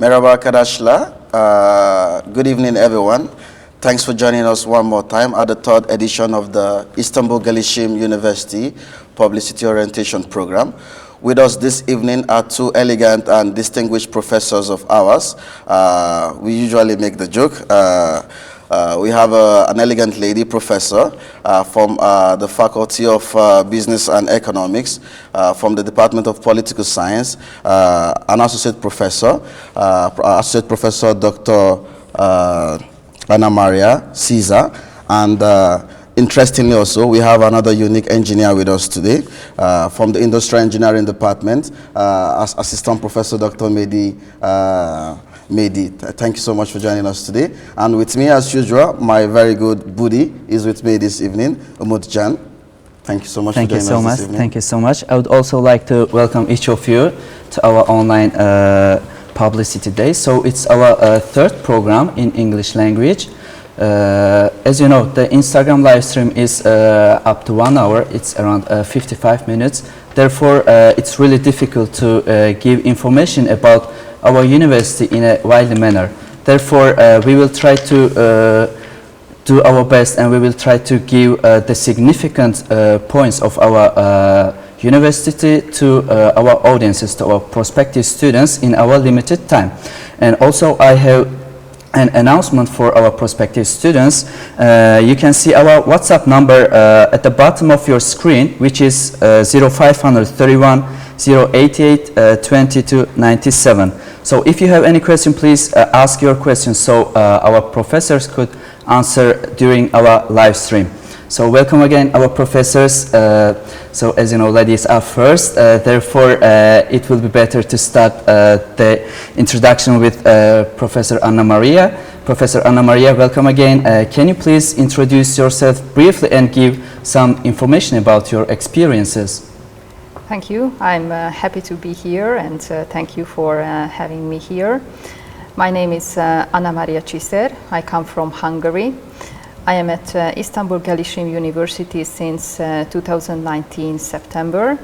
Merhaba arkadaşlar. Good evening, everyone. Thanks for joining us one more time at the third edition of the İstanbul Gelişim University Publicity Orientation Program. With us this evening are two elegant and distinguished professors of ours. We usually make the joke. We have an elegant lady professor from the Faculty of Business and Economics, from the Department of Political Science, an Associate Professor, Dr. Ana Maria Caesar, and interestingly also, we have another unique engineer with us today from the Industrial Engineering Department, Assistant Professor Dr. Mehdi. Thank you so much for joining us today. And with me, as usual, my very good buddy is with me this evening, Umut Can. Thank you so much for joining us this evening. Thank you so much. I would also like to welcome each of you to our online publicity day. So it's our third program in English language. As you know, the Instagram live stream is up to 1 hour. It's around 55 minutes. Therefore, it's really difficult to give information about our university in a widely manner. Therefore, we will try to do our best, and we will try to give the significant points of our university to our audiences, to our prospective students in our limited time. And also, I have an announcement for our prospective students. You can see our WhatsApp number at the bottom of your screen, which is 0531 088 2297. So if you have any question, please ask your questions so our professors could answer during our live stream. So welcome again, our professors. So as you know, ladies are first. Therefore, it will be better to start the introduction with Professor Ana Maria. Professor Ana Maria, welcome again. Can you please introduce yourself briefly and give some information about your experiences? Thank you. I'm happy to be here, and thank you for having me here. My name is Ana Maria Caesar. I come from Hungary. I am at İstanbul Gelişim University since 2019 September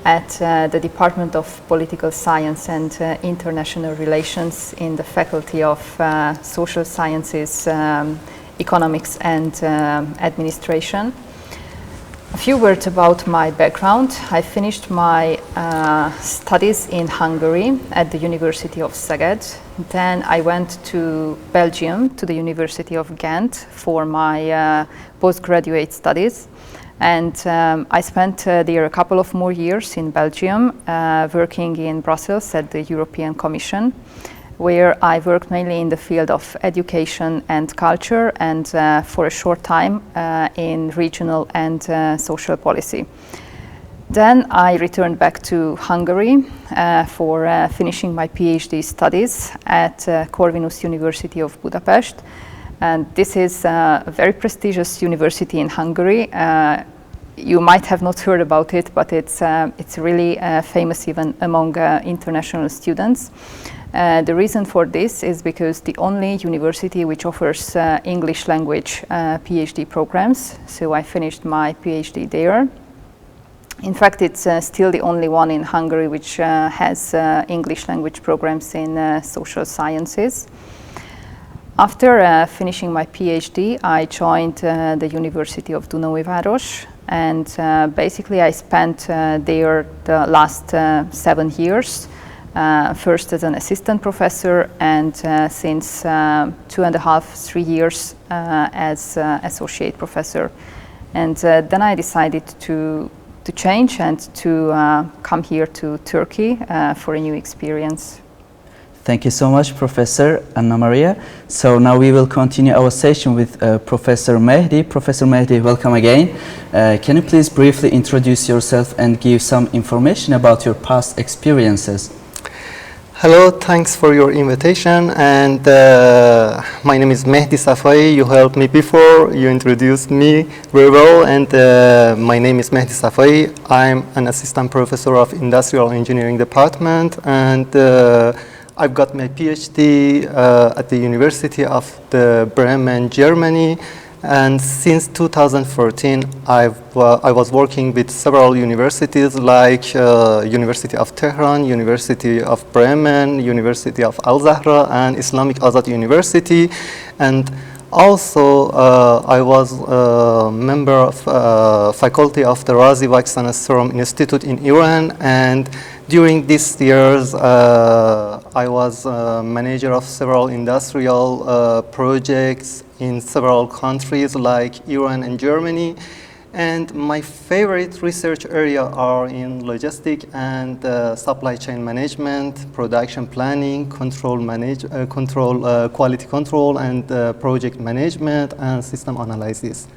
at the Department of Political Science and International Relations in the Faculty of Social Sciences, Economics and Administration. A few words about my background. I finished my studies in Hungary at the University of Szeged. Then I went to Belgium, to the University of Ghent for my postgraduate studies. And I spent there a couple of more years in Belgium, working in Brussels at the European Commission, where I worked mainly in the field of education and culture, and for a short time in regional and social policy. Then I returned back to Hungary for finishing my PhD studies at Corvinus University of Budapest. And this is a very prestigious university in Hungary. You might have not heard about it, but it's really famous even among international students. The reason for this is because the only university which offers English language PhD programs. So I finished my PhD there. In fact, it's still the only one in Hungary which has English language programs in social sciences. After finishing my PhD, I joined the University of Dunaújváros, and basically I spent there the last 7 years. First as an assistant professor, and since 2.5, 3 years as associate professor. And then I decided to change and to come here to Turkey for a new experience. Thank you so much, Professor Ana Maria. So now we will continue our session with Professor Mehdi. Professor Mehdi, welcome again. Can you please briefly introduce yourself and give some information about your past experiences? Hello, thanks for your invitation, and my name is Mehdi Safai. You helped me before, you introduced me very well, and my name is Mehdi Safai. I'm an assistant professor of Industrial Engineering Department, and I've got my PhD at the University of Bremen, Germany, And since 2014, I was working with several universities like University of Tehran, University of Bremen, University of Al-Zahra, and Islamic Azad University. And also, I was a member of faculty of the Razi Wax and Serum Institute in Iran. And during these years, I was manager of several industrial projects in several countries like Iran and Germany. And my favorite research area are in logistic and supply chain management, production planning, quality control, and project management and system analysis.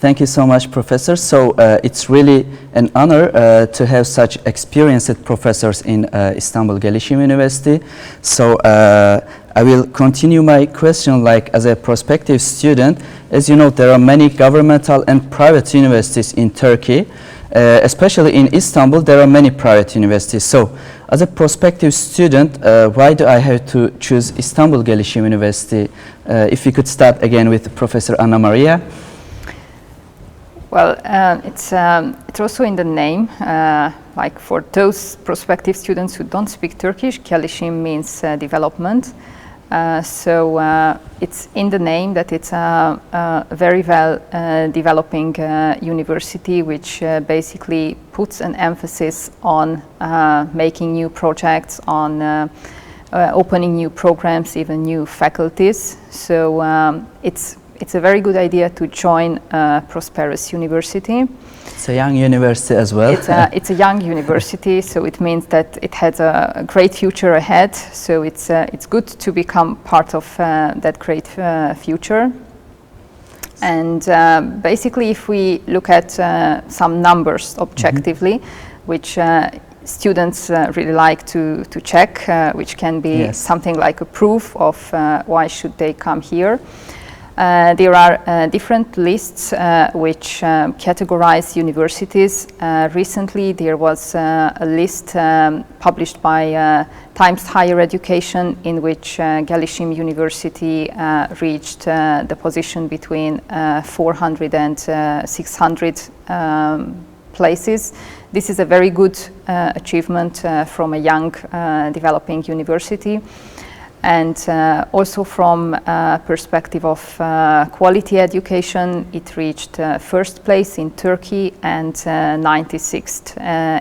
Thank you so much, Professor. So it's really an honor to have such experienced professors in İstanbul Gelişim University. So I will continue my question like as a prospective student. As you know, there are many governmental and private universities in Turkey. Especially in Istanbul, there are many private universities. So as a prospective student, why do I have to choose İstanbul Gelişim University? If you could start again with Professor Anna Maria. Well, it's also in the name. Like for those prospective students who don't speak Turkish, Gelişim means development. So it's in the name that it's a very well developing university, which basically puts an emphasis on making new projects, on opening new programs, even new faculties. So it's a very good idea to join a prosperous university. It's a young university as well. It's a young university, so it means that it has a great future ahead. So it's good to become part of that great future. And basically, if we look at some numbers objectively, which students really like to check, which can be something like a proof of why should they come here. There are different lists which categorize universities. Recently, there was a list published by Times Higher Education in which Gelişim University reached the position between 400 and 600 places. This is a very good achievement from a young developing university. And also from perspective of quality education, it reached first place in Turkey and 96th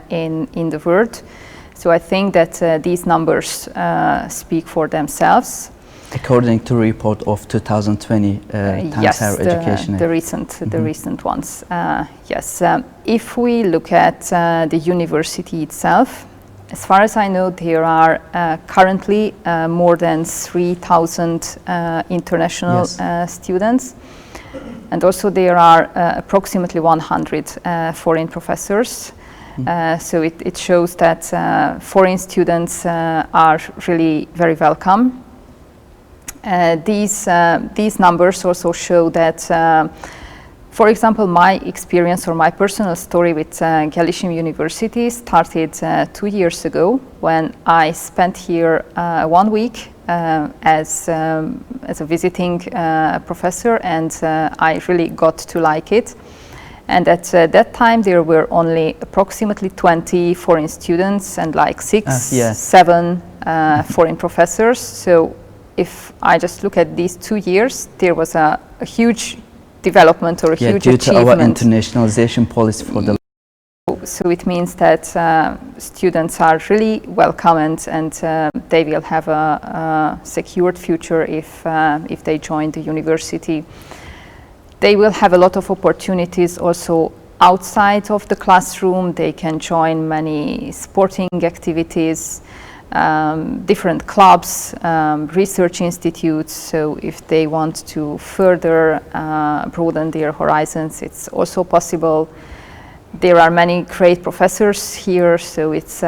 in the world. So I think that these numbers speak for themselves. According to report of 2020 Times Higher Education. The recent ones. Yes. If we look at the university itself, as far as I know, there are currently more than 3,000 international students. And also there are approximately 100 foreign professors. So it shows that foreign students are really very welcome. These numbers also show that for example, my experience or my personal story with Gelişim University started 2 years ago when I spent here 1 week as a visiting professor, and I really got to like it. And at that time, there were only approximately 20 foreign students and like 7 foreign professors. So if I just look at these 2 years, there was a huge development or a huge due achievement. To our internationalization policy for the. So it means that students are really welcome, and they will have a secured future if they join the university. They will have a lot of opportunities also outside of the classroom. They can join many sporting activities, different clubs, research institutes. So if they want to further broaden their horizons, it's also possible. There are many great professors here, so it's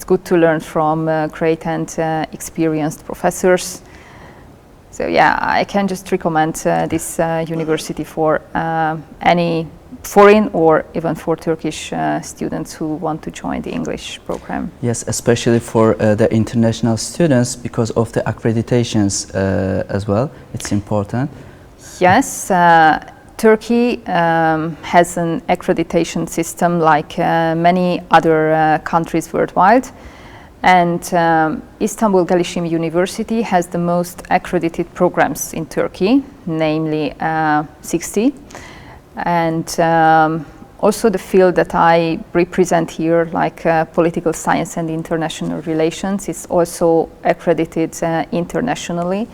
good to learn from great and experienced professors. So yeah, I can just recommend this university for any foreign or even for Turkish students who want to join the English program. Yes, especially for the international students because of the accreditations as well. It's important. Yes, Turkey has an accreditation system like many other countries worldwide, and İstanbul Gelişim University has the most accredited programs in Turkey, namely 60. And also the field that I represent here, like political science and international relations, is also accredited internationally,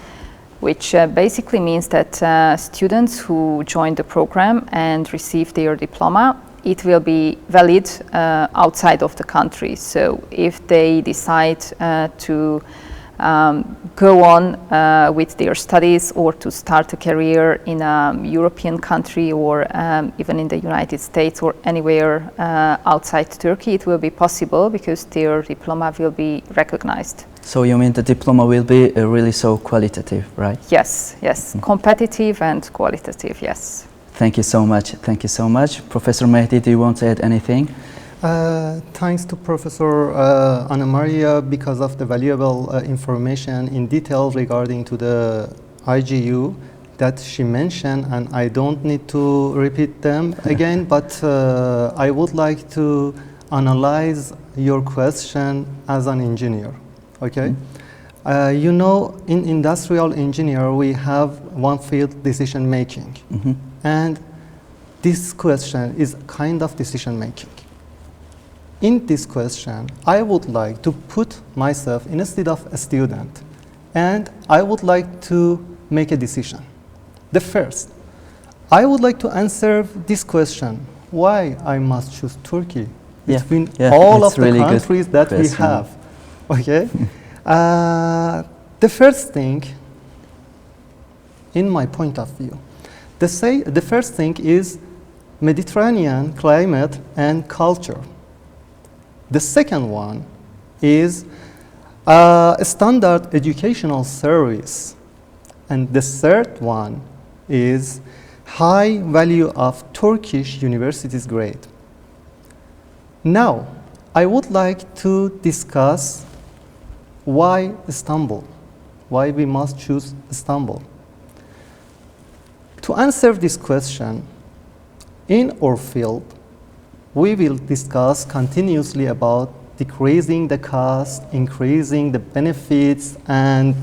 which basically means that students who join the program and receive their diploma, it will be valid outside of the country. So if they decide to go on with their studies or to start a career in a European country or even in the United States or anywhere outside Turkey, it will be possible because their diploma will be recognized. So you mean the diploma will be really so qualitative, right? Yes, yes, competitive and qualitative, yes. Thank you so much. Thank you so much. Professor Mehdi, do you want to add anything? Thanks to Professor Ana Maria because of the valuable information in detail regarding to the IGU that she mentioned, and I don't need to repeat them again, but I would like to analyze your question as an engineer, okay? You know, in industrial engineer, we have one field, decision making. And this question is kind of decision making. In this question, I would like to put myself instead of a student, and I would like to make a decision. The first, I would like to answer this question, why I must choose Turkey between all of the really countries that we have, okay? The first thing, in my point of view, the first thing is Mediterranean climate and culture. The second one is a standard educational service. And the third one is high value of Turkish universities grade. Now, I would like to discuss why Istanbul, why we must choose Istanbul. To answer this question, in our field, we will discuss continuously about decreasing the cost, increasing the benefits, and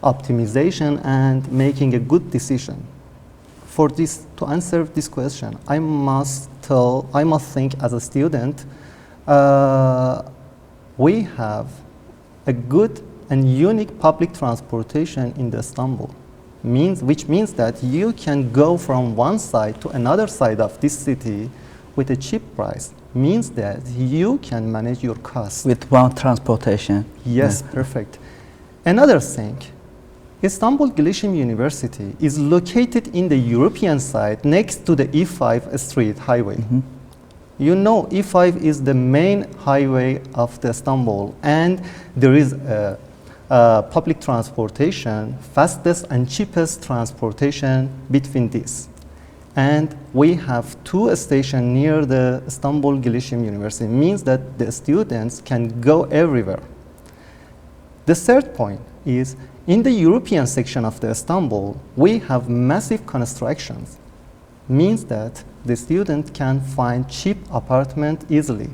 optimization, and making a good decision. For this, to answer this question, I must think as a student, we have a good and unique public transportation in Istanbul. Which means that you can go from one side to another side of this city with a cheap price, means that you can manage your costs. With one transportation. Yes, perfect. Another thing, İstanbul Gelişim University is located in the European side next to the E5 street highway. You know, E5 is the main highway of the Istanbul, and there is public transportation, fastest and cheapest transportation between these. And we have two stations near the İstanbul Gelişim University. Means that the students can go everywhere. The third point is, in the European section of the Istanbul, we have massive constructions. Means that the student can find cheap apartment easily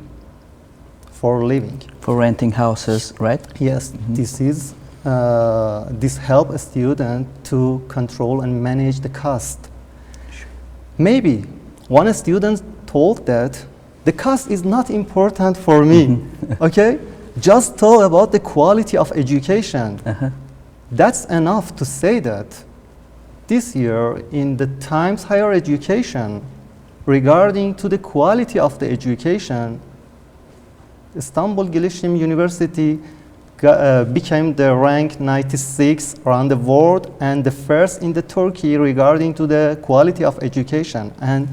for living. For renting houses, right? Yes, this helps a student to control and manage the cost. Maybe one student told that the cost is not important for me, okay? Just talk about the quality of education. That's enough to say that this year in the Times Higher Education, regarding to the quality of the education, İstanbul Gelişim University became the rank 96 around the world and the first in the Turkey regarding to the quality of education. And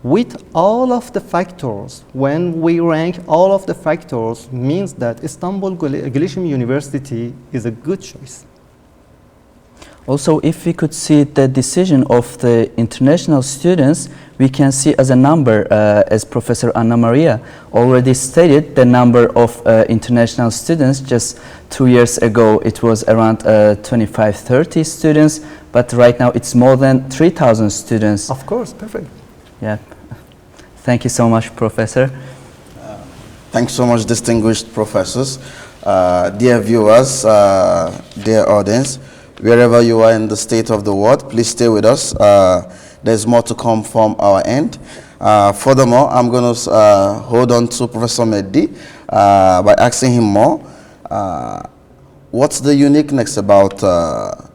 with all of the factors, when we rank all of the factors, means that İstanbul Gelişim University is a good choice. Also, if we could see the decision of the international students, we can see as a number, as Professor Ana Maria already stated, the number of international students. Just 2 years ago, it was around 25-30 students, but right now it's more than 3,000 students. Of course, perfect. Yeah. Thank you so much, Professor. Thanks so much, distinguished professors. Dear viewers, dear audience, wherever you are in the state of the world, please stay with us. There's more to come from our end. Furthermore, I'm going to hold on to Professor Mehdi by asking him more. What's the uniqueness about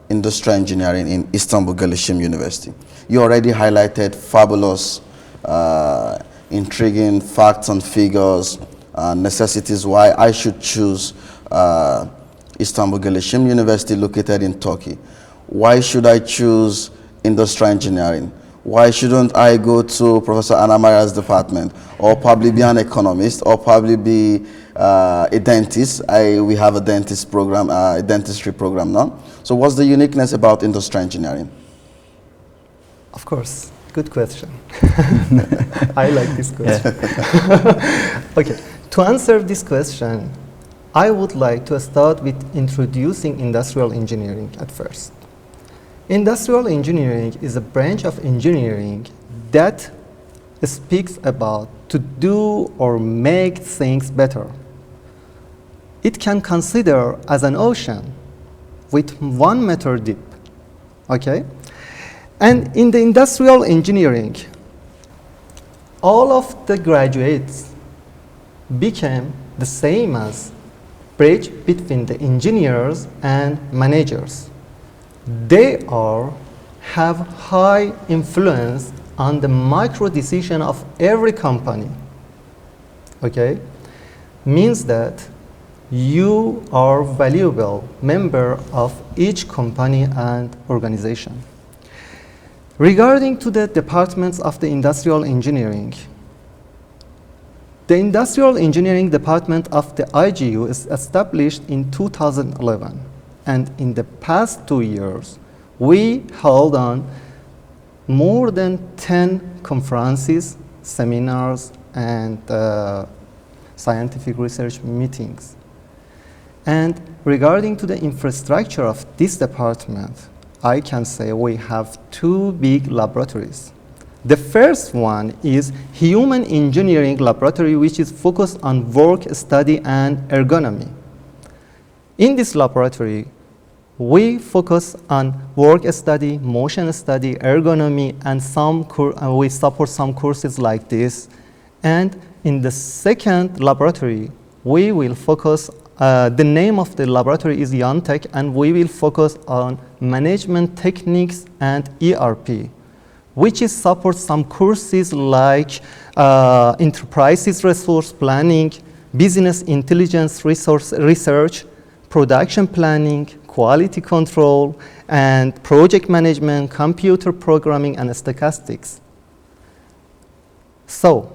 industrial engineering in İstanbul Gelişim University? You already highlighted fabulous, intriguing facts and figures, necessities why I should choose İstanbul Gelişim University located in Turkey. Why should I choose industrial engineering? Why shouldn't I go to Professor Anna Maria's department, or probably be an economist, or probably be a dentist? We have a dentist program, a dentistry program now. So what's the uniqueness about industrial engineering? Of course, good question. I like this question. Okay, to answer this question, I would like to start with introducing industrial engineering at first. Industrial engineering is a branch of engineering that speaks about to do or make things better. It can consider as an ocean with 1 meter deep, okay? And in the industrial engineering, all of the graduates became the same as bridge between the engineers and managers. They have high influence on the micro decision of every company. Okay? Means that you are valuable member of each company and organization. Regarding to the departments of the industrial engineering, the industrial engineering department of the IGU is established in 2011. And in the past 2 years, we held on more than 10 conferences, seminars, and scientific research meetings. And regarding to the infrastructure of this department, I can say we have 2 big laboratories. The first one is Human Engineering Laboratory, which is focused on work study and ergonomy. In this laboratory, we focus on work study, motion study, ergonomy, and we support some courses like this. And in the second laboratory, we will focus, the name of the laboratory is Yontech, and we will focus on management techniques and ERP, which is support some courses like enterprises resource planning, business intelligence research, production planning, quality control, and project management, computer programming, and stochastics. So,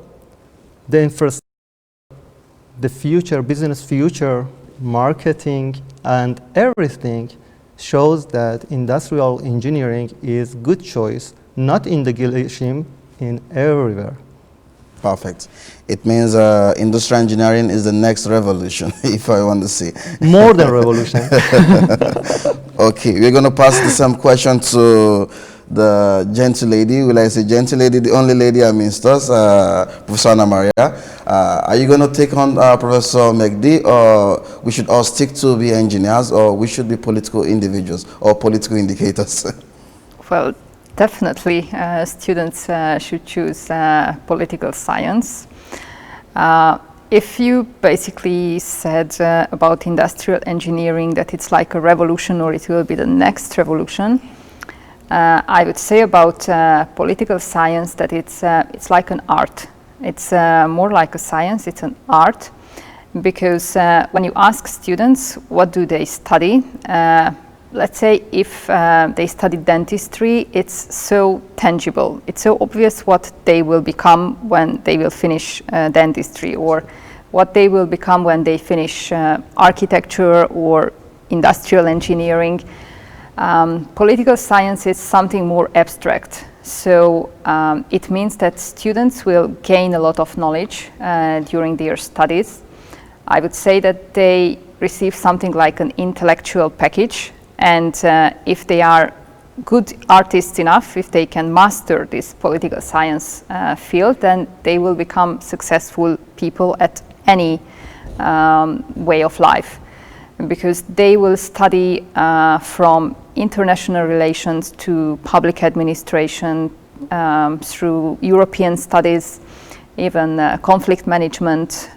the future, business future, marketing, and everything shows that industrial engineering is good choice, not in the Gelişim, in everywhere. Perfect. It means industrial engineering is the next revolution, if I want to say. More than revolution. Okay, we're going to pass the same question to the gentle lady. Will I say gentle lady, the only lady amongst us, Professor Anna Maria. Are you going to take on Professor Mehdi, or we should all stick to be engineers, or we should be political individuals or political indicators? Well, definitely, students should choose political science. If you basically said about industrial engineering that it's like a revolution or it will be the next revolution, I would say about political science that it's like an art. It's more like a science, it's an art, because when you ask students what do they study, let's say if they study dentistry, it's so tangible. It's so obvious what they will become when they will finish dentistry, or what they will become when they finish architecture or industrial engineering. Political science is something more abstract. So it means that students will gain a lot of knowledge during their studies. I would say that they receive something like an intellectual package. And if they are good artists enough, if they can master this political science field, then they will become successful people at any way of life, because they will study from international relations to public administration, through European studies, even conflict management,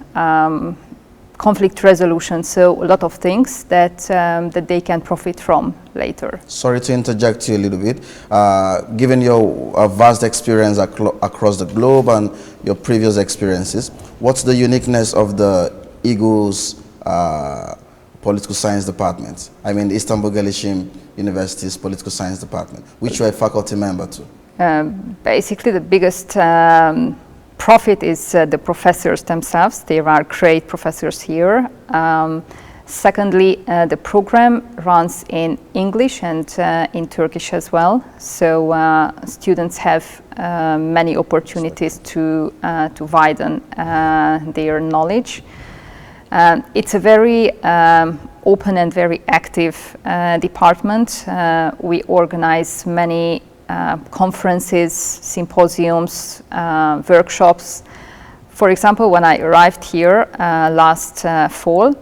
conflict resolution, so a lot of things that that they can profit from later. Sorry to interject you a little bit. Given your vast experience across the globe and your previous experiences, what's the uniqueness of the EGU's political science department? I mean, the İstanbul Gelişim University's political science department, which you're a faculty member to. Basically, the biggest profit is the professors themselves. There are great professors here. Secondly, the program runs in English and in Turkish as well. So students have many opportunities to widen their knowledge. It's a very open and very active department. We organize many conferences, symposiums, workshops. For example, when I arrived here last fall,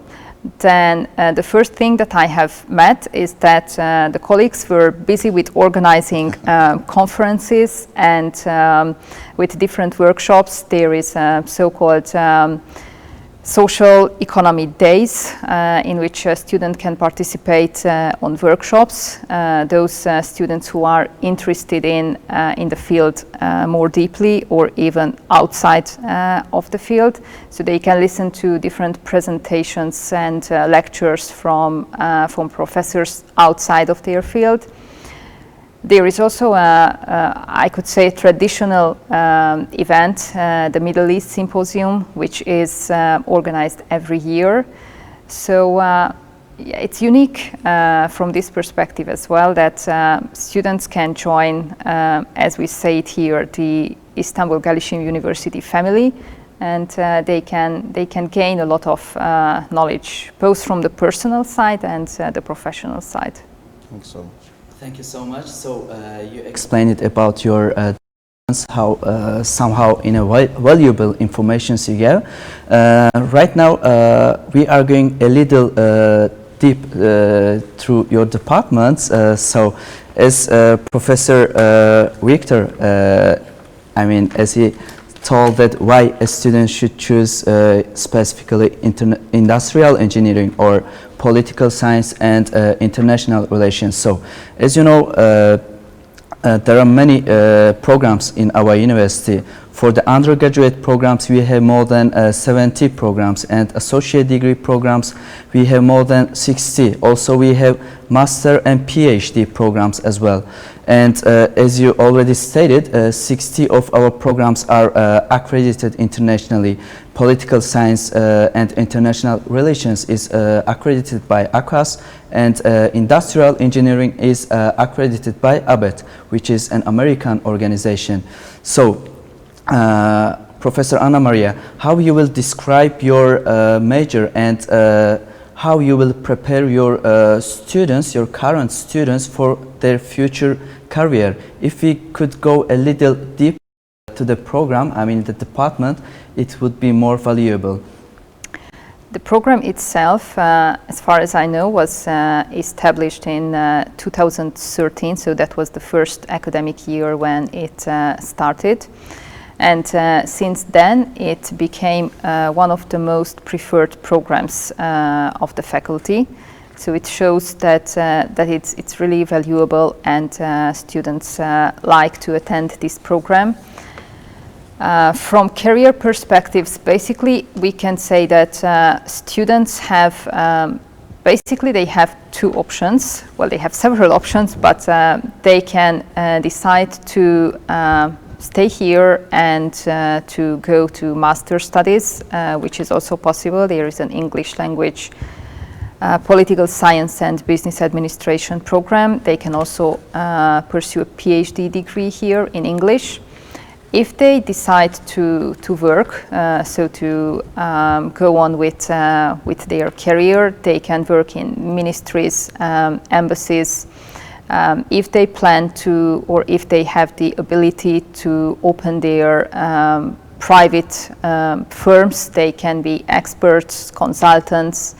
then the first thing that I have met is that the colleagues were busy with organizing conferences and with different workshops. There is a so-called social economy days in which a student can participate on workshops. Those students who are interested in the field more deeply or even outside of the field, so they can listen to different presentations and lectures from professors outside of their field. There is also I could say, traditional event, the Middle East Symposium, which is organized every year. So it's unique from this perspective as well, that students can join, as we say it here, the İstanbul Gelişim University family, and they can gain a lot of knowledge, both from the personal side and the professional side. Thanks so much. Thank you so much. So you explained it about your how somehow in a valuable information you gave. Right now we are going a little deep through your departments. So as Professor Victor, I mean, as he told that why a student should choose specifically industrial engineering or political science and international relations. So, as you know, there are many programs in our university. For the undergraduate programs, we have more than 70 programs, and associate degree programs, we have more than 60. Also, we have master and PhD programs as well. And as you already stated, 60 of our programs are accredited internationally. Political science and international relations is accredited by ACAS, and industrial engineering is accredited by ABET, which is an American organization. So, Professor Ana Maria, how you will describe your major and how you will prepare your students, your current students, for their future career? If we could go a little deep to the program, I mean the department, it would be more valuable. The program itself, as far as I know, was established in 2013, so that was the first academic year when it started. And since then, it became one of the most preferred programs of the faculty. So it shows that it's really valuable, and students like to attend this program. From career perspectives, basically, we can say that students have basically they have two options. Well, they have several options, but they can decide to stay here and to go to master studies, which is also possible. There is an English language political science and business administration program. They can also pursue a PhD degree here in English. If they decide to work, so to go on with their career, they can work in ministries, embassies, if they plan to, or if they have the ability to open their private firms, they can be experts, consultants,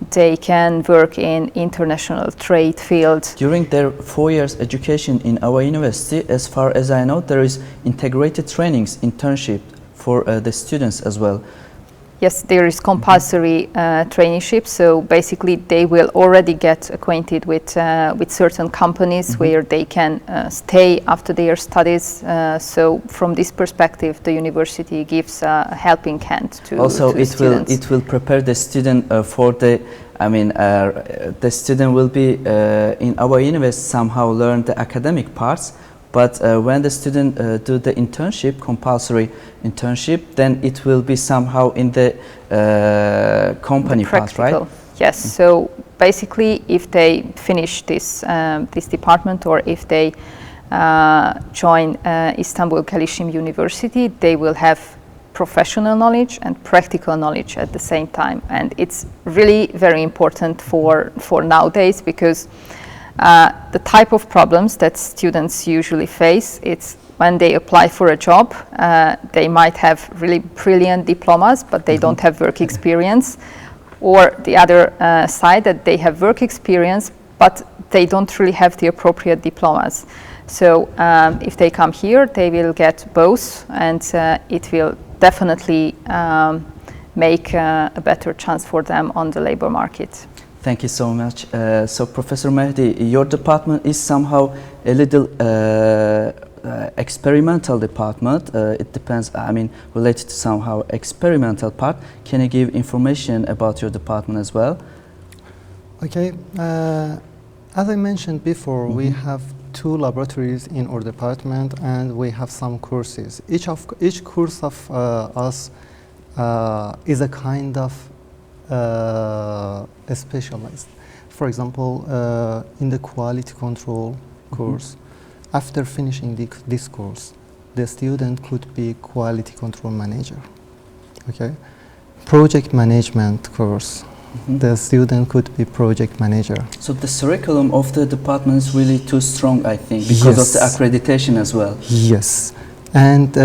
they can work in international trade field. During their 4 years education in our university, as far as I know, there is integrated trainings, internship for the students as well. Yes, there is compulsory traineeship, so basically they will already get acquainted with certain companies where they can stay after their studies. So from this perspective, the university gives a helping hand to Also, to students. it will prepare the student for the. I mean, the student will be in our university somehow learn the academic parts. But when the student do the internship, compulsory internship, then it will be somehow in the company part, right? Yes. So basically, if they finish this this department, or if they join İstanbul Gelişim University, they will have professional knowledge and practical knowledge at the same time, and it's really very important for nowadays, because the type of problems that students usually face, it's when they apply for a job, they might have really brilliant diplomas, but they don't have work experience, or the other side, that they have work experience, but they don't really have the appropriate diplomas. So if they come here, they will get both, and it will definitely make a better chance for them on the labor market. Thank you so much. So, Professor Mehdi, your department is somehow a little experimental department. It depends, I mean, related to somehow experimental part. Can you give information about your department as well? Okay. As I mentioned before, we have 2 laboratories in our department, and we have some courses. Each course of us is a kind of specialized. For example, in the quality control course, after finishing this course, the student could be quality control manager. Okay, project management course, the student could be project manager. So the curriculum of the department is really too strong, I think, because of the accreditation as well. Yes, and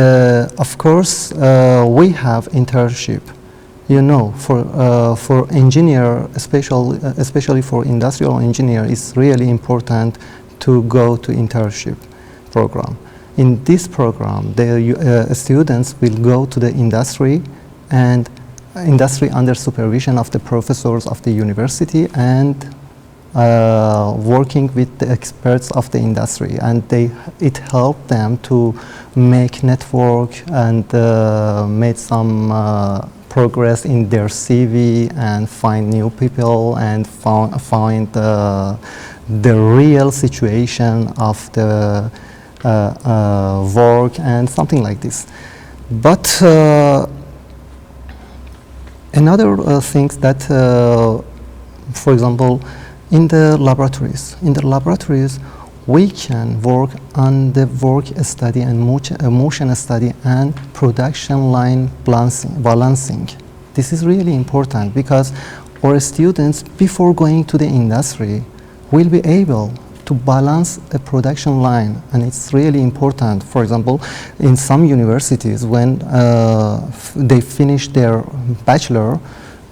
of course we have internship. You know, for engineer, especially for industrial engineer, it's really important to go to internship program. In this program, the students will go to the industry, and industry under supervision of the professors of the university, and working with the experts of the industry, and it helped them to make network and make some progress in their CV, and find new people, and find the real situation of the work, and something like this. But another things that, for example, in the laboratories, we can work on the work study and motion study and production line balancing. This is really important, because our students, before going to the industry, will be able to balance a production line, and it's really important. For example, in some universities, when they finish their bachelor,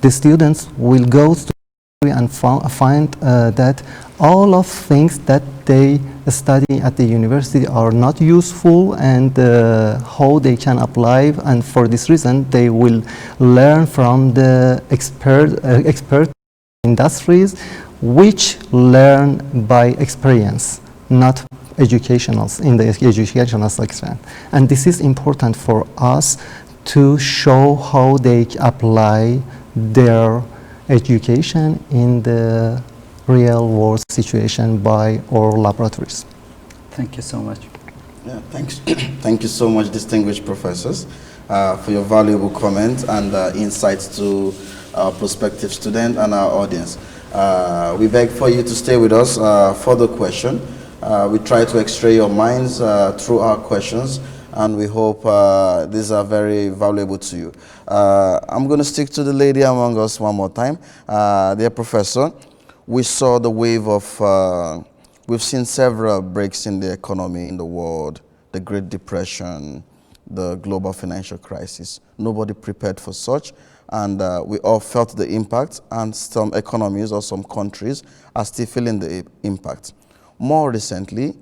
the students will go to and find that all of things that they study at the university are not useful, and how they can apply, and for this reason they will learn from the expert industries, which learn by experience, not educationals in the educational section. And this is important for us to show how they apply their education in the real world situation by our laboratories. Thank you so much. Yeah, thanks. Thank you so much, distinguished professors, for your valuable comments and insights to our prospective student and our audience. We beg for you to stay with us for the question. We try to extray your minds through our questions, and we hope these are very valuable to you. I'm going to stick to the lady among us one more time. Dear professor, we saw the wave of We've seen several breaks in the economy in the world, the Great Depression, the global financial crisis. Nobody prepared for such, and we all felt the impact, and some economies or some countries are still feeling the impact. More recently,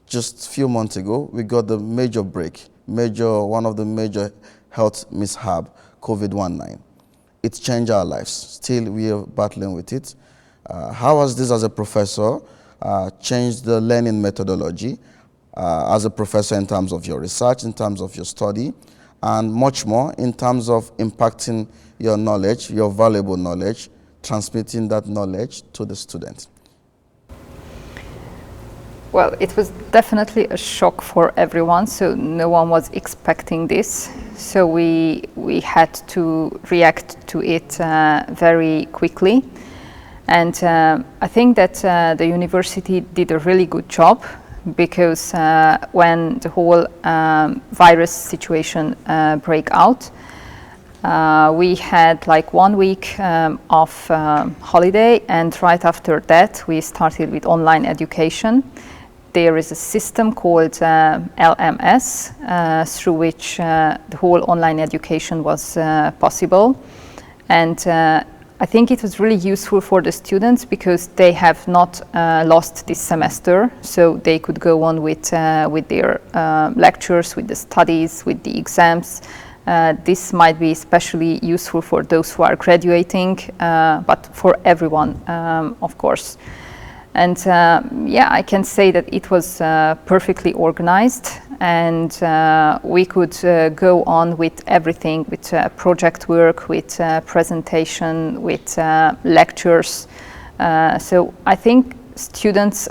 just a few months ago, we got the major break, one of the major health mishap, COVID-19. It changed our lives. Still, we are battling with it. How has this, as a professor, changed the learning methodology as a professor in terms of your research, in terms of your study, and much more in terms of impacting your knowledge, your valuable knowledge, transmitting that knowledge to the student? Well, it was definitely a shock for everyone, so no one was expecting this. So we had to react to it very quickly. And I think that the university did a really good job, because when the whole virus situation broke out, we had like 1 week of holiday, and right after that we started with online education. There is a system called LMS through which the whole online education was possible, and I think it was really useful for the students because they have not lost this semester, so they could go on with their lectures, with the studies, with the exams. This might be especially useful for those who are graduating, but for everyone, of course. And yeah, I can say that it was perfectly organized, and we could go on with everything, with project work, with presentation, with lectures. So I think students,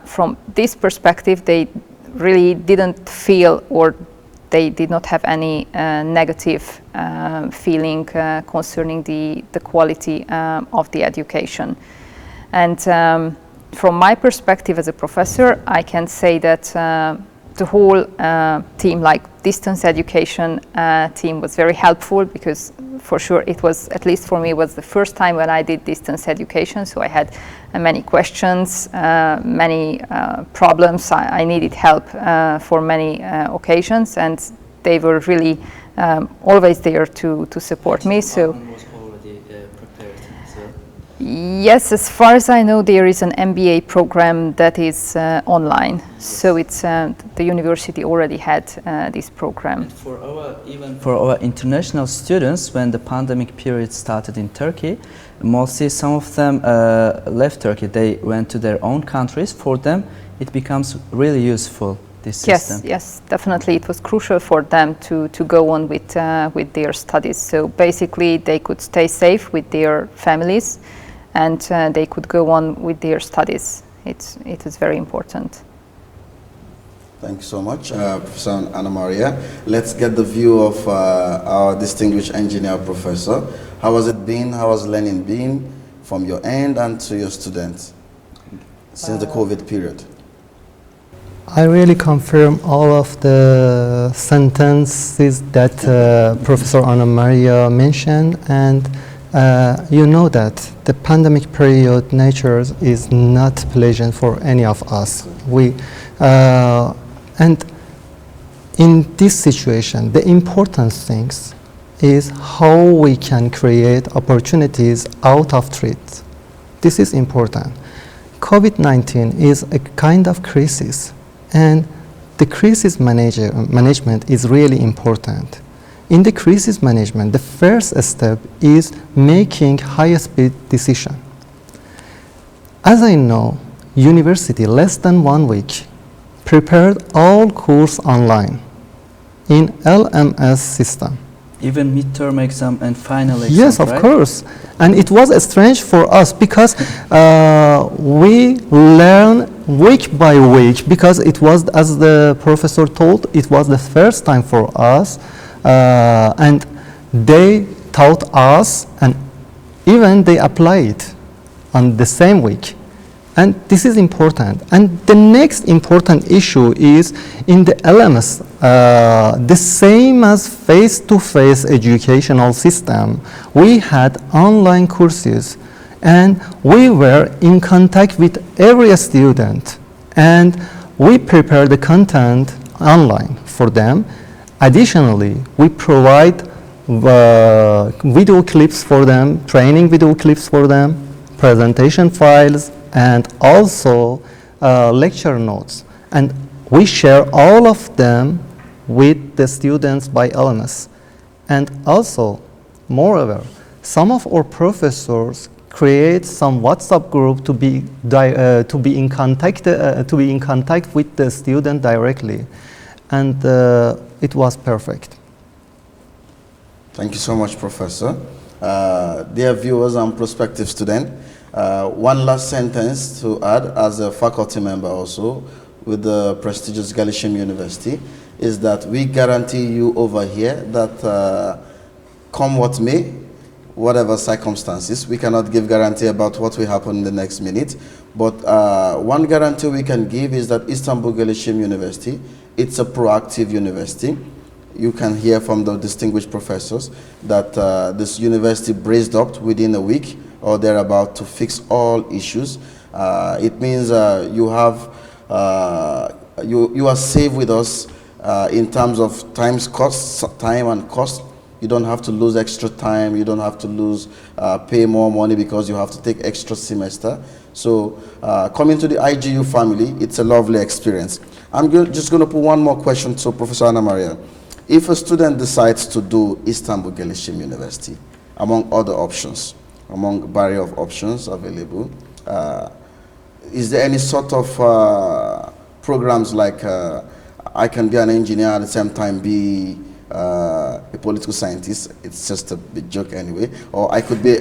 from this perspective, they really didn't feel, or they did not have any negative feeling concerning the quality of the education. And from my perspective as a professor, I can say that the whole team, like distance education team, was very helpful, because for sure it was, at least for me, was the first time when I did distance education. So I had many questions, many problems. I needed help for many occasions, and they were really always there to support me. So. Yes, as far as I know, there is an MBA program that is online. Yes. So it's the university already had this program. And even for our international students, when the pandemic period started in Turkey, mostly some of them left Turkey. They went to their own countries. For them, it becomes really useful, this system. Yes, definitely. It was crucial for them to go on with their studies. So basically, they could stay safe with their families, and they could go on with their studies. It is very important. Thank you so much, Professor Anna Maria. Let's get the view of our distinguished engineer professor. How has it been? How has learning been from your end and to your students since the COVID period? I really confirm all of the sentences that Professor Anna Maria mentioned, and you know that the pandemic period nature is not pleasant for any of us. And in this situation, the important things is how we can create opportunities out of threat. This is important. COVID-19 is a kind of crisis, and the crisis management is really important. In the crisis management, the first step is making high-speed decision. As I know, university less than 1 week prepared all course online in LMS system. Even midterm exam and final exam, yes, of right? course. And it was strange for us because we learn week by week, because it was, as the professor told, it was the first time for us. And they taught us, and even they applied on the same week. And this is important. And the next important issue is in the LMS, the same as face-to-face educational system, we had online courses, and we were in contact with every student And we prepare the content online for them. Additionally, we provide video clips for them, training video clips for them, presentation files, and also lecture notes. And we share all of them with the students by LMS. And also, moreover, some of our professors create some WhatsApp group to be in contact with the student directly, and it was perfect. Thank you so much, Professor. Dear viewers and prospective students, one last sentence to add as a faculty member also with the prestigious Gelişim University is that we guarantee you over here that come what may, whatever circumstances, we cannot give guarantee about what will happen in the next minute, but one guarantee we can give is that İstanbul Gelişim University, it's a proactive university. You can hear from the distinguished professors that this university braced up within a week or thereabout to fix all issues. It means you are safe with us in terms of time and cost. You don't have to lose extra time. You don't have to pay more money because you have to take extra semester. So coming to the IGU family, it's a lovely experience. I'm just going to put one more question to Professor Anna Maria. If a student decides to do İstanbul Gelişim University, among other options, among a barrier of options available, is there any sort of programs like I can be an engineer at the same time be a political scientist? It's just a big joke anyway. Or I could be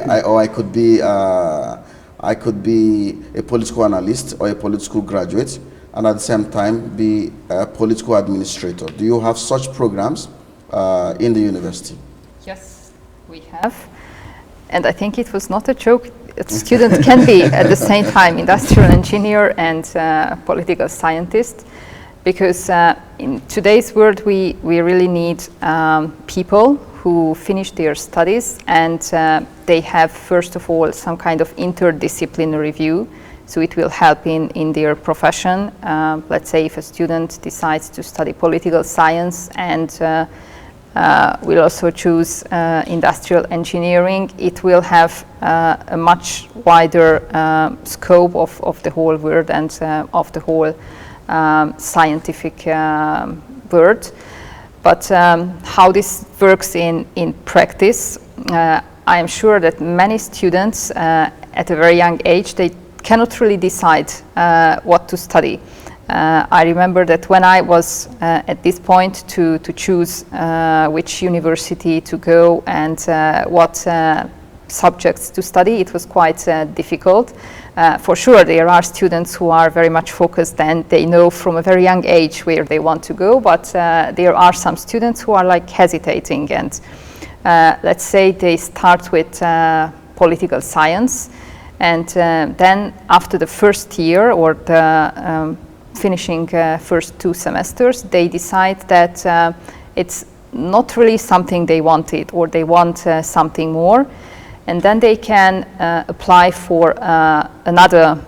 a political analyst or a political graduate, and at the same time be a political administrator. Do you have such programs in the university? Yes, we have. And I think it was not a joke. A student can be at the same time industrial engineer and political scientist, because in today's world we really need people who finish their studies and they have first of all some kind of interdisciplinary view. So it will help in their profession. Let's say if a student decides to study political science and will also choose industrial engineering, it will have a much wider scope of the whole world and of the whole scientific world. But how this works in practice, I am sure that many students at a very young age, they cannot really decide what to study. I remember that when I was at this point to choose which university to go and what subjects to study, it was quite difficult. For sure, there are students who are very much focused and they know from a very young age where they want to go, but there are some students who are like hesitating and let's say they start with political science. And then after the first year or the finishing first 2 semesters, they decide that it's not really something they wanted or they want something more. And then they can apply for another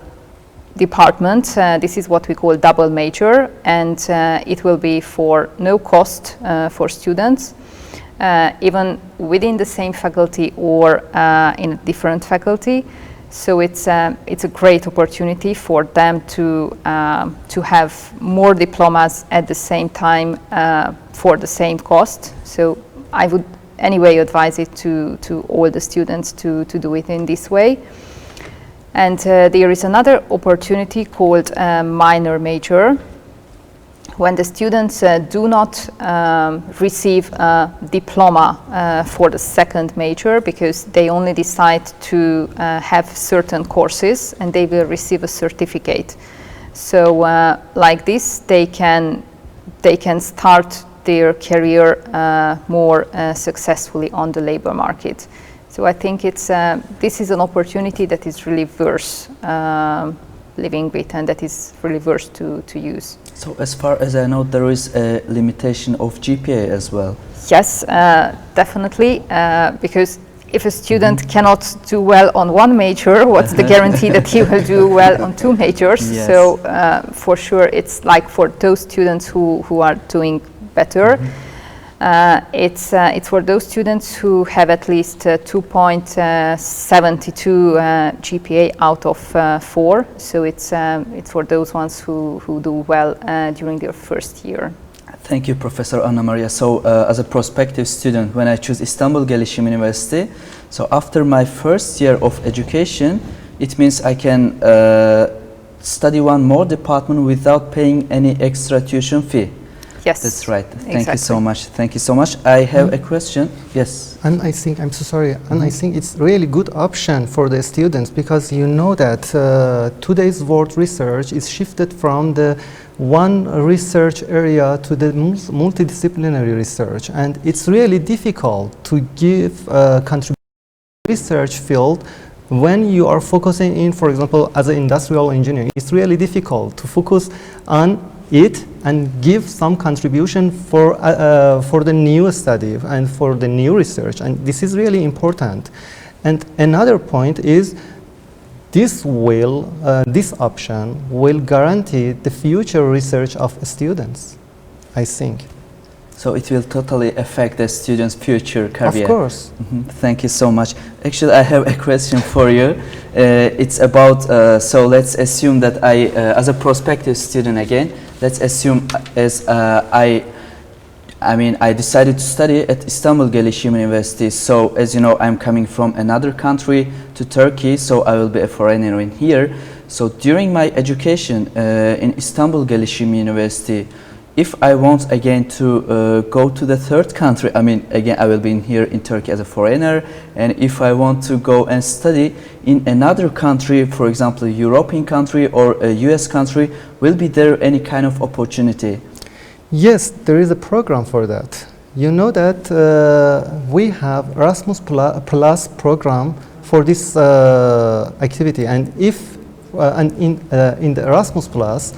department. This is what we call double major, and it will be for no cost for students, even within the same faculty or in a different faculty. So it's a great opportunity for them to have more diplomas at the same time for the same cost. So I would anyway advise it to all the students to do it in this way. And there is another opportunity called minor major. When the students do not receive a diploma for the second major because they only decide to have certain courses and they will receive a certificate. So like this, they can start their career more successfully on the labor market. So I think this is an opportunity that is really worth living with and that is really worth to use. So as far as I know, there is a limitation of GPA as well. Yes, definitely, because if a student cannot do well on one major, what's the guarantee that he will do well on two majors? Yes. So for sure, it's like for those students who are doing better. It's for those students who have at least 2.72 GPA out of 4. So it's for those ones who do well during their first year. Thank you, Professor Anna Maria. So, as a prospective student, when I choose İstanbul Gelişim University, so after my first year of education, it means I can study one more department without paying any extra tuition fee. Yes, That's right. Thank exactly. you so much. Thank you so much. I have a question. Yes. And I think, I'm so sorry, and I think it's really good option for the students, because you know that today's world research is shifted from the one research area to the multidisciplinary research, and it's really difficult to give contribution to the research field when you are focusing in, for example, as an industrial engineer. It's really difficult to focus on it and give some contribution for the new study and for the new research, and this is really important. And another point is this option will guarantee the future research of students, I think. So it will totally affect the student's future career. Of course. Thank you so much. Actually, I have a question for you. It's about, so let's assume that as a prospective student again, let's assume I decided to study at İstanbul Gelişim University. So as you know, I'm coming from another country to Turkey, so I will be a foreigner in here. So during my education in İstanbul Gelişim University, if I want again to go to the third country, again I will be in here in Turkey as a foreigner, and if I want to go and study in another country, for example a European country or a US country, will be there any kind of opportunity? Yes, there is a program for that. You know that we have Erasmus Plus program for this activity, and if in the Erasmus Plus,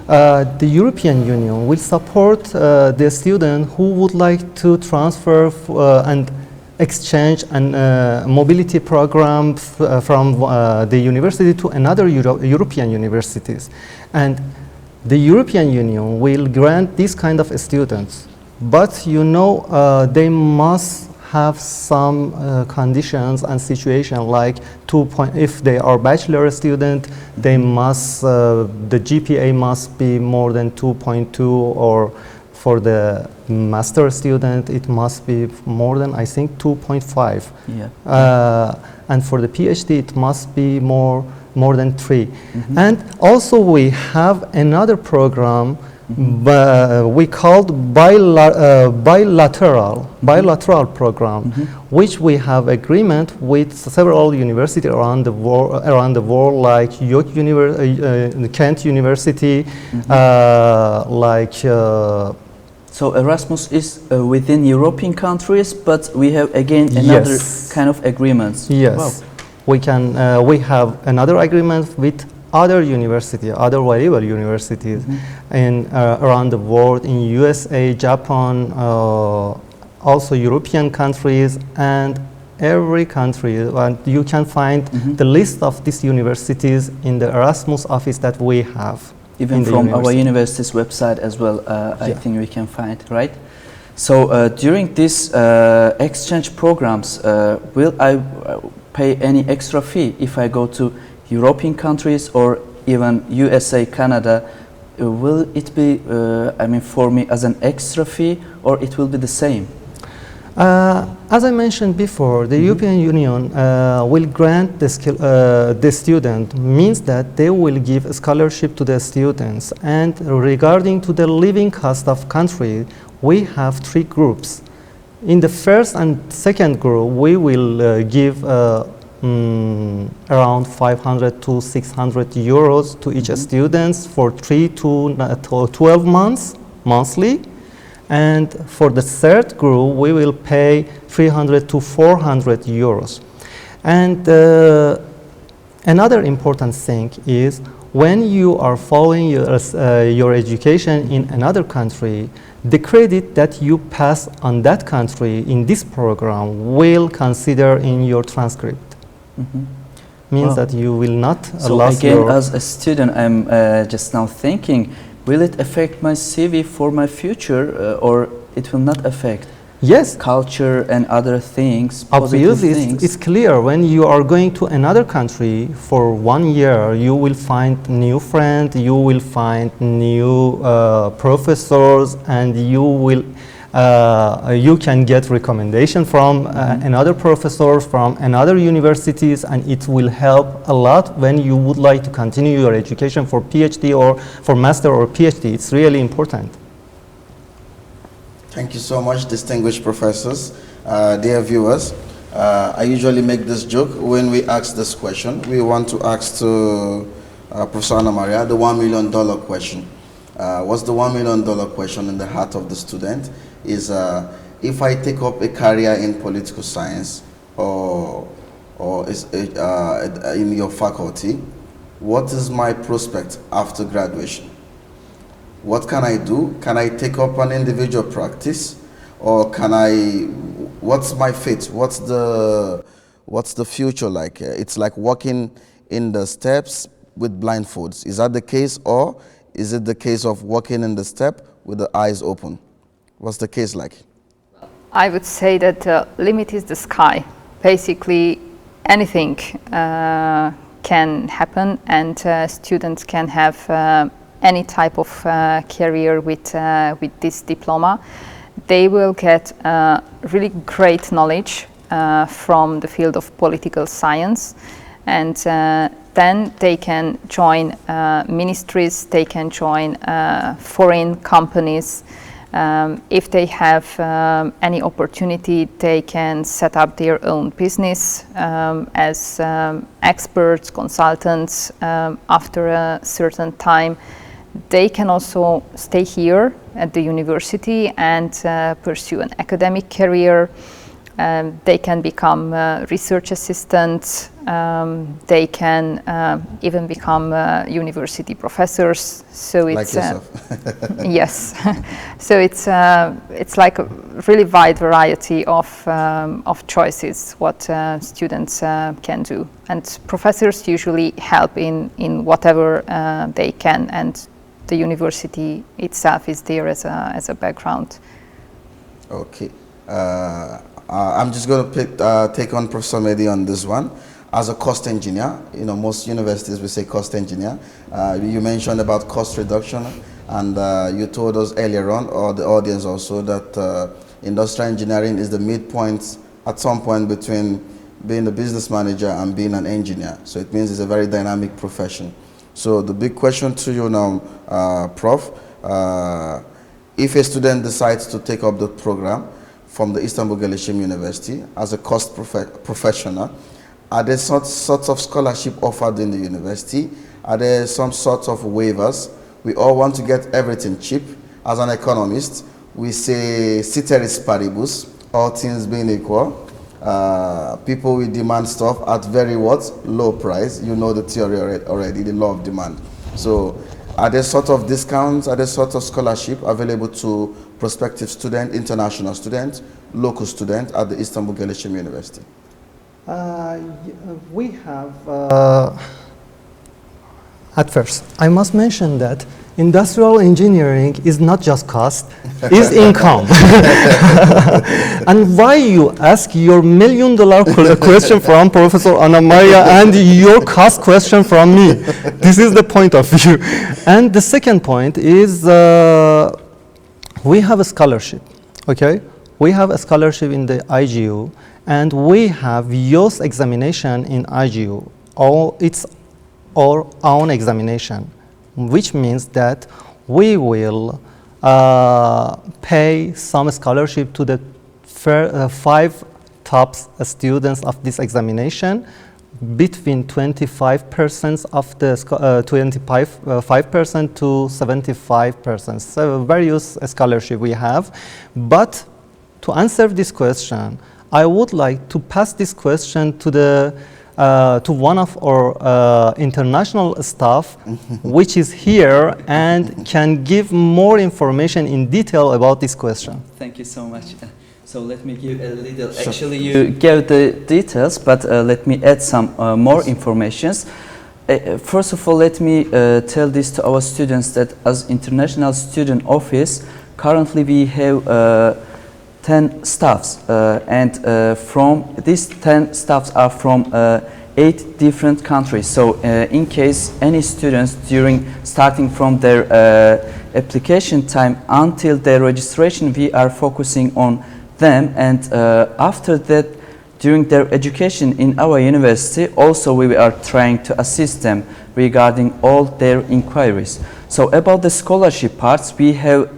the European Union will support the student who would like to transfer and exchange and mobility program from the university to another European universities. And the European Union will grant this kind of students, but you know they must have some conditions and situation, like if they are bachelor student, they must the GPA must be more than 2.2, or for the master student it must be more than, I think, 2.5. Yeah. And for the PhD it must be more than 3. And also we have another program we called bilateral program, which we have agreement with several universities around the world, like York Kent University, like. So Erasmus is within European countries, but we have again another kind of agreements. Yes, wow. We have another agreement with other universities, other valuable universities in around the world, in USA, Japan, also European countries, and every country. And you can find the list of these universities in the Erasmus office that we have. Even from our university's website as well, I think we can find, right? So during these exchange programs, will I pay any extra fee if I go to European countries or even USA, Canada? Will it be, for me as an extra fee, or it will be the same? As I mentioned before, the European Union will grant the student, means that they will give a scholarship to the students. And regarding to the living cost of country, we have 3 groups. In the first and second group, we will give around 500 to 600 euros to each student for 3 to 12 months monthly. And for the third group, we will pay 300 to 400 euros. And Another important thing is when you are following your education in another country, the credit that you pass on that country in this program will consider in your transcript. Means that you will not so lose again, your... as a student, I'm just now thinking, will it affect my CV for my future or it will not affect? Yes. Culture and other things, positive Obviously, things. it's clear when you are going to another country for 1 year, you will find new friends, you will find new professors, and you can get recommendation from another professor from another universities, and it will help a lot when you would like to continue your education for PhD or for master or PhD. It's really important. Thank you so much, distinguished professors. Dear viewers, I usually make this joke when we ask this question. We want to ask to Professor Ana Maria the $1 million question. What's the $1 million question in the heart of the student is if I take up a career in political science or in your faculty, what is my prospect after graduation? What can I do? Can I take up an individual practice, or can I? What's my fate? What's the future like? It's like walking in the steps with blindfolds. Is that the case, or is it the case of walking in the step with the eyes open? What's the case like? I would say that the limit is the sky. Basically, anything can happen, and students can have any type of career with this diploma. They will get really great knowledge from the field of political science, and then they can join ministries, they can join foreign companies. If they have any opportunity, they can set up their own business as experts, consultants. After a certain time, they can also stay here at the university and pursue an academic career. They can become research assistants. They can even become university professors. So it's like yourself. yes. So it's like a really wide variety of choices what students can do, and professors usually help in whatever they can, and the university itself is there as a background. Okay. I'm just going to take on Professor Mehdi on this one. As a cost engineer, you know, most universities will say cost engineer. You mentioned about cost reduction, and you told us earlier on, or the audience also, that industrial engineering is the midpoint at some point between being a business manager and being an engineer. So it means it's a very dynamic profession. So the big question to you now, Prof, if a student decides to take up the program from the İstanbul Gelişim University as a cost professional, are there some sorts of scholarship offered in the university? Are there some sorts of waivers? We all want to get everything cheap. As an economist, we say ceteris paribus, all things being equal. People will demand stuff at very low price. You know the theory already, the law of demand. So are there sort of discounts, are there sort of scholarship available to prospective student, international student, local student at the İstanbul Gelişim University? We have, at first, I must mention that industrial engineering is not just cost, is income. And why you ask your $1 million question from Professor Ana Maria and your cost question from me? This is the point of view. And the second point is we have a scholarship, okay? We have a scholarship in the IGU, and we have YOS examination in IGU. It's our own examination, which means that we will pay some scholarship to the 5 top students of this examination, between 25% of the 5% to 75%. So various scholarship we have. But to answer this question, I would like to pass this question to the to one of our international staff, which is here and can give more information in detail about this question. Thank you so much. So let me give a little. Actually, you gave the details, but let me add some more informations. First of all, let me tell this to our students that as International Student Office, currently we have 10 staffs, and from these 10 staffs are from 8 different countries. So in case any students starting from their application time until their registration, we are focusing on them, and after that, during their education in our university, also we are trying to assist them regarding all their inquiries. So about the scholarship parts, we have,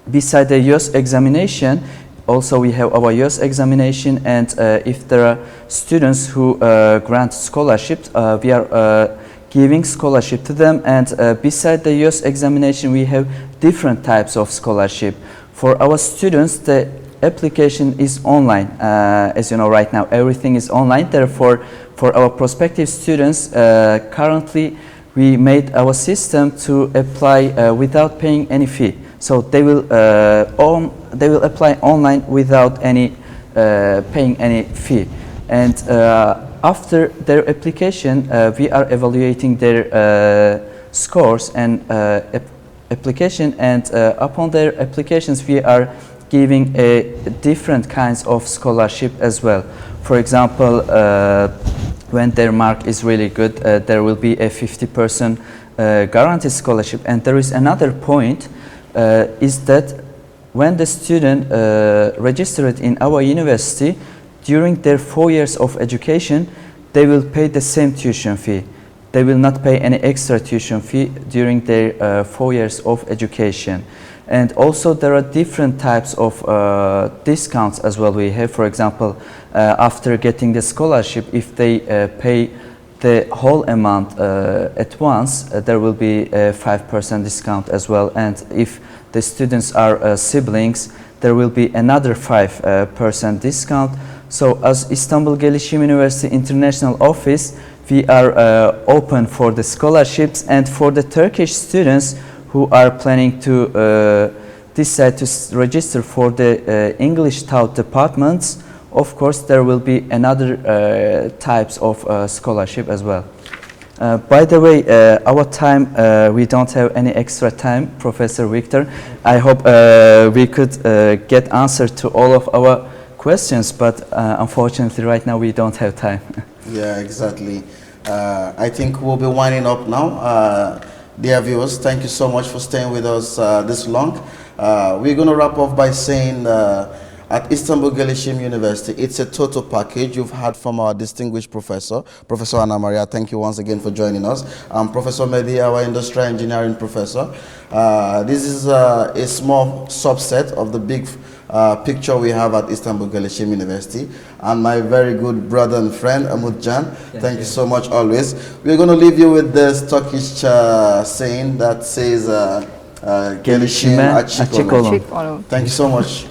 beside the US examination, also we have our US examination, and if there are students who grant scholarships, we are giving scholarship to them, and beside the US examination, we have different types of scholarship. For our students, the application is online. As you know, right now everything is online. Therefore, for our prospective students, currently we made our system to apply without paying any fee. So they will apply online without any paying any fee. And after their application, we are evaluating their scores and application. And upon their applications, we are giving different kinds of scholarship as well. For example, when their mark is really good, there will be a 50% guaranteed scholarship. And there is another point, is that when the student registered in our university, during their 4 years of education, they will pay the same tuition fee. They will not pay any extra tuition fee during their 4 years of education. And also there are different types of discounts as well we have. For example, after getting the scholarship, if they pay the whole amount at once, there will be a 5% discount as well. And if the students are siblings, there will be another 5% discount. So as İstanbul Gelişim University International Office, we are open for the scholarships, and for the Turkish students who are planning to decide to register for the English taught departments, of course there will be another types of scholarship as well. By the way, our time, we don't have any extra time, Professor Victor. I hope we could get answer to all of our questions, but unfortunately right now we don't have time. Yeah, exactly. I think we'll be winding up now. Dear viewers, thank you so much for staying with us this long. We're going to wrap up by saying at İstanbul Gelişim University, it's a total package. You've heard from our distinguished professor, Professor Anna Maria. Thank you once again for joining us. Professor Mehdi, our industrial engineering professor. This is a small subset of the big picture we have at İstanbul Gelişim University. And my very good brother and friend, Umutcan. Thank you so much always. We're going to leave you with this Turkish saying that says, Gelişime açık olun. Thank you so much.